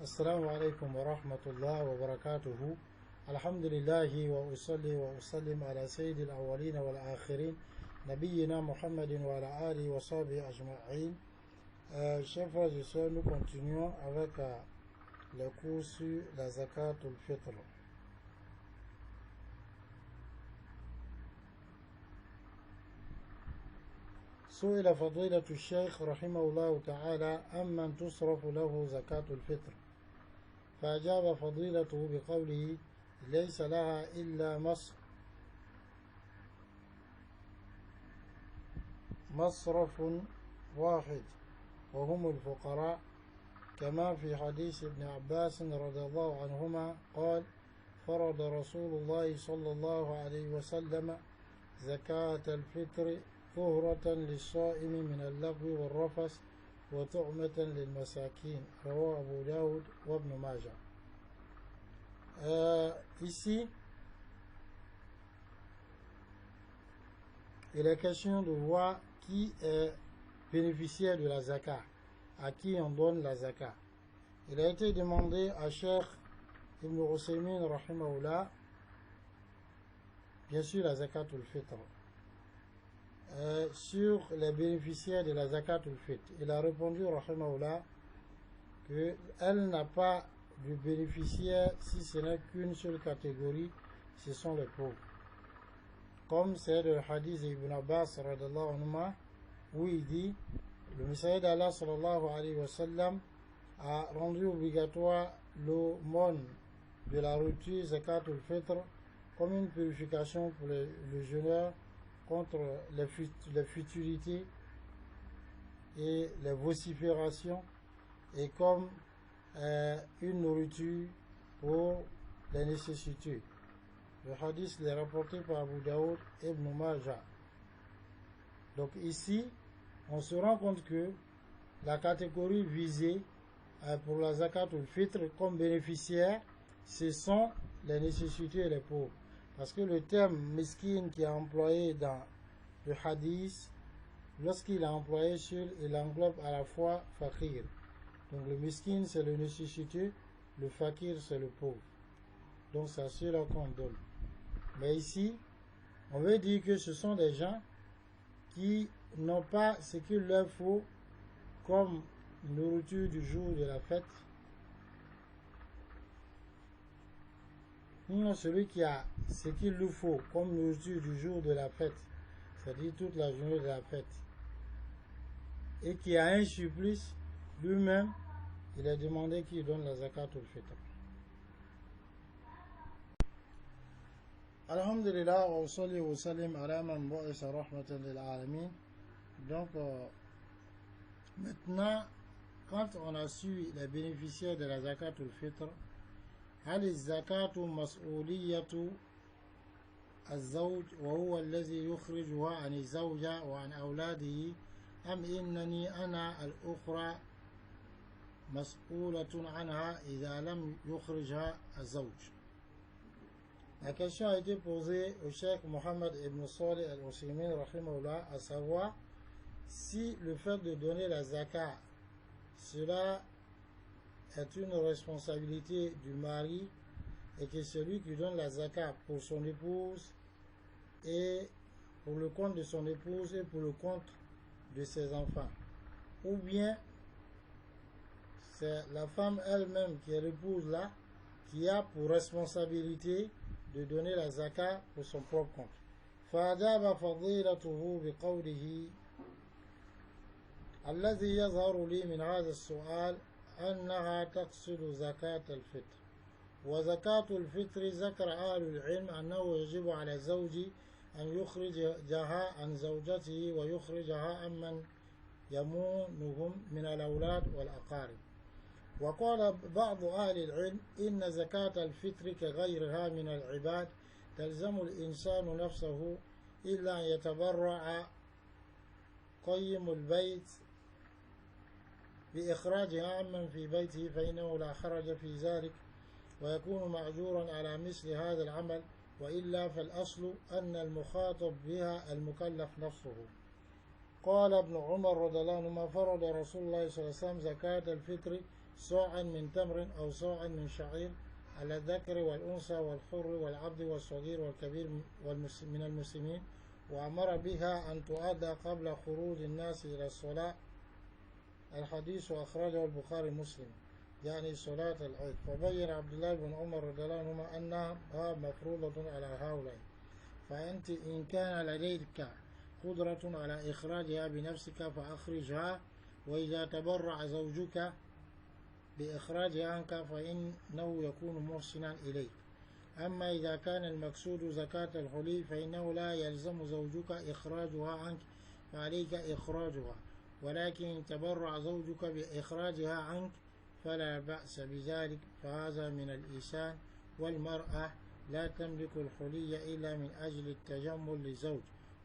السلام عليكم ورحمة الله وبركاته. الحمد لله وأصلي وأسلم على سيد الأولين والآخرين نبينا Muhammad وعلى آله وصحبه أجمعين. Chers frères et sœurs, nous continuons avec le cours sur la zakat al-fitr. سئل فضيلة الشيخ رحمه الله تعالى أمن تصرف له زكاة الفطر، فأجاب فضيلته بقوله ليس لها إلا مصرف واحد وهم الفقراء، كما في حديث ابن عباس رضي الله عنهما قال فرض رسول الله صلى الله عليه وسلم زكاة الفطر طهرة للصائم من اللغو والرفث وطعمة للمساكين، رواه أبو داود وابن ماجه. Ici, il est question de voir qui est bénéficiaire de la zakat, à qui on donne la zakat. Il a été demandé à Cheikh Ibn Usaymin rahimahullah, bien sûr la zakat al-fitr, sur les bénéficiaires de la zakat al-fitr. Il a répondu rahimahullah qu'elle n'a pas de bénéficiaire si ce n'est qu'une seule catégorie, ce sont les pauvres. Comme c'est le hadith d'Ibn Abbas radallahu anhu, où il dit le messager d'Allah sallallahu alayhi wa sallam a rendu obligatoire l'aumône de la rupture zakat al-fitr comme une purification pour le jeûneur contre les futilités et les vociférations, et comme une nourriture pour les nécessités. Le hadith est rapporté par Abu Daoud et Ibn Majah. Donc ici, on se rend compte que la catégorie visée pour la zakat al-fitr comme bénéficiaire, ce sont les nécessités et les pauvres. Parce que le terme miskin qui est employé dans le hadith, lorsqu'il est employé il englobe à la fois fakir. Donc le miskin c'est le nécessité, le fakir c'est le pauvre. Donc c'est à ceux-là qu'on donne. Mais ici, on veut dire que ce sont des gens qui n'ont pas ce qu'il leur faut comme nourriture du jour de la fête. Non, celui qui a ce qu'il lui faut comme nourriture du jour de la fête, c'est-à-dire toute la journée de la fête, et qui a un surplus, lui-même, il est demandé qu'il donne la zakat al-fitr. Alhamdulillah, wa salli wa sallim ala man ba'isa rahmatan lil alamin. Donc, maintenant, quand on a su les bénéficiaires de la zakat al-fitr, هل الزكاة مسؤولية الزوج وهو الذي يخرجها عن الزوجة وعن أولاده، أم إنني أنا الأخرى مسؤولة عنها إذا لم يخرجها الزوج؟ La question a été posée au cheikh Mohammed ibn Salih al-Usaymin rahimahullah, à savoir si le fait de donner la zakat, cela est une responsabilité du mari, et que celui qui donne la zakat pour son épouse et pour le compte de son épouse et pour le compte de ses enfants, ou bien c'est la femme elle-même qui est l'épouse là qui a pour responsabilité de donner la zakat pour son propre compte. فأجاب فضيلته بقوله الذي يظهر لي من هذا السؤال أنها تقصد زكاة الفطر، وزكاة الفطر ذكر أهل العلم أنه يجب على الزوج أن يخرجها عن زوجته ويخرجها عمن يمونهم من الأولاد والأقارب. وقال بعض أهل العلم إن زكاة الفطر كغيرها من العباد تلزم الإنسان نفسه إلا أن يتبرع قيم البيت بإخراجها عمن في بيته فإنه لا حرج في ذلك ويكون مأجورا على مثل هذا العمل، وإلا فالأصل أن المخاطب بها المكلف نفسه. قال ابن عمر رضي الله عنهما فرض رسول الله صلى الله عليه وسلم زكاة الفطر صاعا من تمر أو صاعا من شعير على الذكر والأنثى والحر والعبد والصغير والكبير من المسلمين، وأمر بها أن تؤدى قبل خروج الناس إلى الصلاة. الحديث أخرجه البخاري مسلم، يعني صلاة العيد. فبين عبد الله بن عمر رضي الله عنهما أنها مفروضة على هؤلاء، فأنت إن كان لديك قدرة على إخراجها بنفسك فأخرجها، وإذا تبرع زوجك بإخراجها عنك فإنه يكون محسنا إليك. أما إذا كان المقصود زكاة الحلي فإنه لا يلزم زوجك إخراجها عنك، فعليك إخراجها، ولكن تبرع زوجك بإخراجها عنك فلا بأس بذلك، فهذا من الإحسان. والمرأة لا تملك الحلي إلا من أجل التجمل للزوج،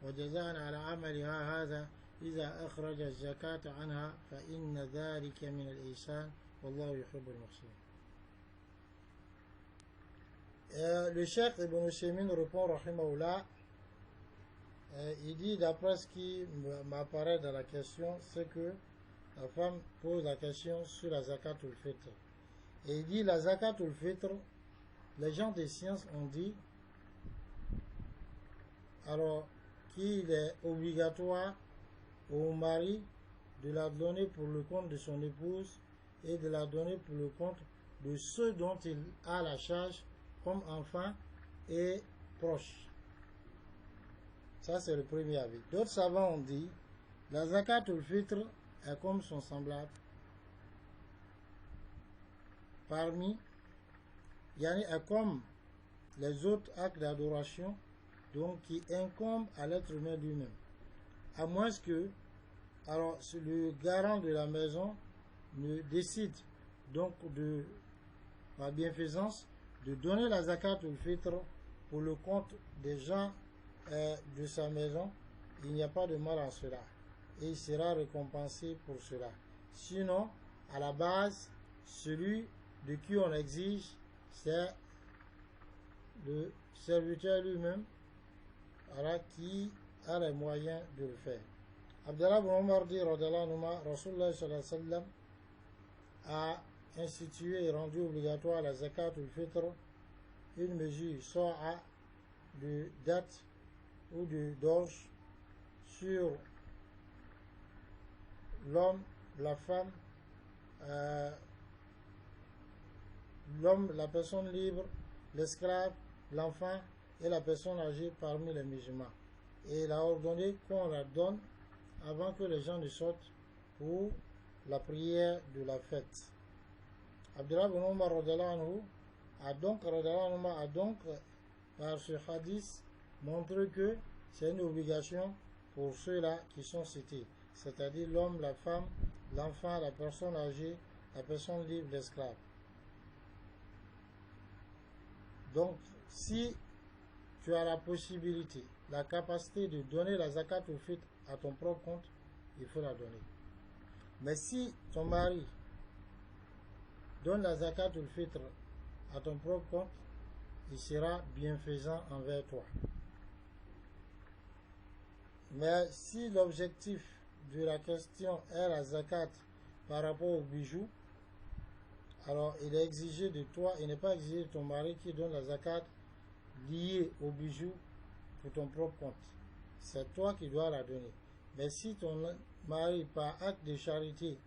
وجزاء على عملها هذا إذا أخرج الزكاة عنها فإن ذلك من الإحسان، والله يحب المحسنين. Le Cheikh Ibn Usaymin répond rahimahullah, il dit d'après ce qui m'apparaît dans la question, c'est que la femme pose la question sur la zakatul fitr. Et il dit la zakatul fitr, les gens des sciences ont dit alors qu'il est obligatoire au mari de la donner pour le compte de son épouse et de la donner pour le compte de ceux dont il a la charge comme enfants et proches. Ça, c'est le premier avis. D'autres savants ont dit la zakatul fitr est comme son semblable parmi, yani est comme les autres actes d'adoration, donc qui incombent à l'être humain lui-même. À moins que, alors, le garant de la maison ne décide donc de, par bienfaisance, de donner la zakatul fitr pour le compte des gens de sa maison, il n'y a pas de mal en cela. Et il sera récompensé pour cela. Sinon, à la base, celui de qui on exige, c'est le serviteur lui-même, qui a les moyens de le faire. Abdallah ibn Omar dit, Rasulullah sallallahu alayhi wa sallam a institué et rendu obligatoire la zakatul fitr, une mesure soit de date ou de d'orge sur l'homme, la femme, l'homme, la personne libre, l'esclave, l'enfant et la personne âgée parmi les musulmans. Et il a ordonné qu'on la donne avant que les gens ne sortent pour la prière de la fête. Abdullah ibn Umar a donc par ce hadith montré que c'est une obligation pour ceux-là qui sont cités, c'est-à-dire l'homme, la femme, l'enfant, la personne âgée, la personne libre, l'esclave. Donc, si tu as la possibilité, la capacité de donner la zakat au fitr à ton propre compte, il faut la donner. Mais si ton mari donne la zakat au fitr à ton propre compte, il sera bienfaisant envers toi. Mais si l'objectif de la question est la zakat par rapport aux bijoux, alors il est exigé de toi, il n'est pas exigé de ton mari qui donne la zakat liée aux bijoux pour ton propre compte. C'est toi qui dois la donner. Mais si ton mari, par acte de charité,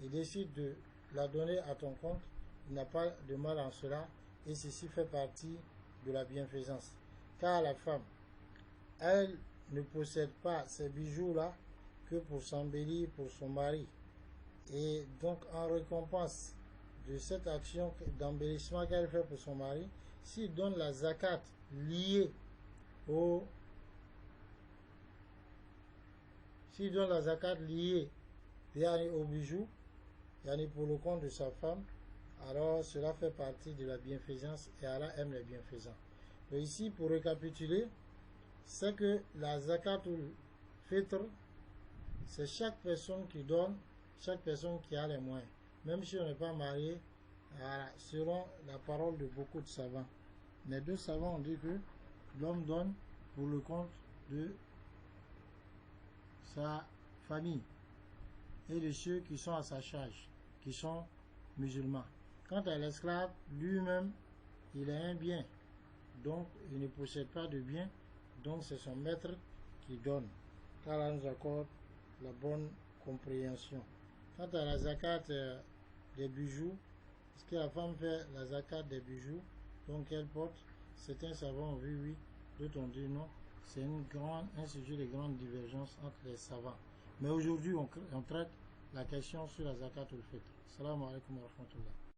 il décide de la donner à ton compte, il n'a pas de mal en cela, et ceci fait partie de la bienfaisance. Car la femme, elle ne possède pas ces bijoux-là que pour s'embellir pour son mari. Et donc, en récompense de cette action d'embellissement qu'elle fait pour son mari, s'il donne la zakat liée aux bijoux, pour le compte de sa femme, alors cela fait partie de la bienfaisance et Allah aime les bienfaisants. Donc ici, pour récapituler, c'est que la zakatul fitr, c'est chaque personne qui donne, chaque personne qui a les moyens. Même si on n'est pas marié, selon la parole de beaucoup de savants. Les deux savants ont dit que l'homme donne pour le compte de sa famille et de ceux qui sont à sa charge, qui sont musulman. Quant à l'esclave, lui-même, il a un bien, donc il ne possède pas de bien, donc c'est son maître qui donne. Qu'Allah nous accorde la bonne compréhension. Quant à la zakat des bijoux, est-ce que la femme fait la zakat des bijoux, donc elle porte? Certains savants ont vu oui, d'autres ont dit non. C'est un sujet de grande divergence entre les savants. Mais aujourd'hui, on traite la question sur la zakat ul-fitr. Salam alaikum wa rahmatullah.